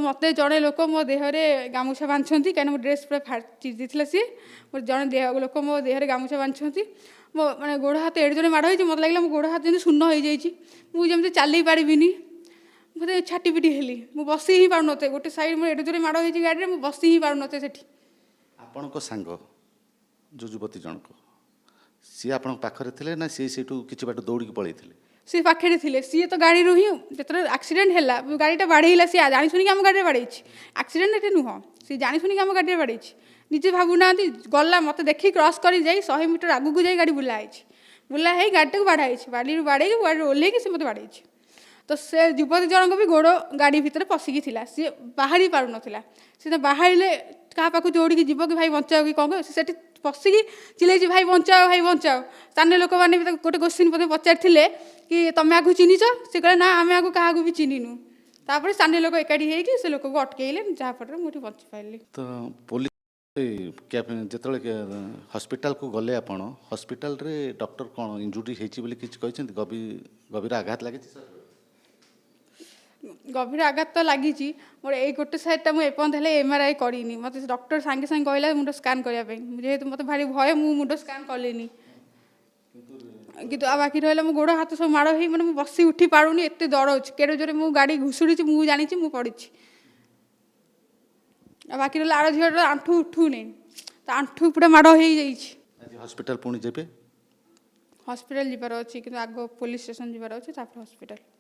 मत जड़े लोक मो देहरे गामुछा बांधुंट कहीं मो ड्रेस पूरा फाटी देता सी जड़े देह लोक मो देहरे गामुछा बांधुंट मो मैंने गोड़ हाथ एड़े जोड़े माड़ होती मत लगे मो गोड़ हाथ जमी शून हो मुझे चल पारिनी मुझे छाटीपिटी हेली मुझे बस ही पार नो गोटे सैड मुझे एड़े जोड़े माड़ होती गाड़ी में बस ही पार नो से आपण सांग जो युवती जनक सी आपण पाखरे थे ना सी से किसी बाट दौड़ पलि सी पाखे थे सी तो गाड़ी ही जो एक्सीडेंट है गाड़ीटा बाड़ेला सी जानी शुणी आम गाड़ी बाड़े एक्सीडेंट ये नुह सी जानी शुणी आम गाड़ी बाड़े निजे भावुना गला मत देखी क्रॉस कर 100 मीटर आगू जाए गाड़ी बुलाई बुलाई गाड़ी को बाढ़ाई बाड़ी बाड़े गाड़ी ओह्ल सी मत बाड़े तो से युवती जनक भी गोड़ गाड़ी भितर पशिकी थी सी बाहरी पार ना सी बाहर क्या पाक दौड़ी जीव कि भाई बचाओ कि कौन से पशिकी चिल्लाई भाई बचाओ स्थानीय लोक मैंने भी गोटे क्वेश्चन मत पचारि कि तुम्हें आगे चिन्हिच से कहले ना आम आगे क्या भी चिन्हनु तापर स्थानीय लोक एकाठी होगी से लोक को अटकईले जहाँफल मुझे बची पारि तो पुलिस जिते हॉस्पिटल को गले आपण हॉस्पिटल रे डॉक्टर कौन इंजुरी होती किसी गभीर आघात लगी गभीर आघात तो लगी मोर ये गोटे साइडटा मुझे MRI करनी मत डॉक्टर सांगे सांगे कहला मुंड स्कान करने जेहेतु मत भारी भय मुंड स्कान कलेनी कि बाकी रहा मो गोड़ हाथ सब माड़ हो मैंने बसी उठी पारूनी एत दर अच्छे केड़े जोरे मु गाड़ी घुषुड़ी मुझे जानी मुझे पड़ी बाकी रहा आड़ झील आंठू उठूनी तो आंठू पूरा माड़ हो हॉस्पिटल पुणी जेबे हॉस्पिटल जीवार अच्छी कि आग पुलिस स्टेशन जीवार अच्छे हॉस्पिटल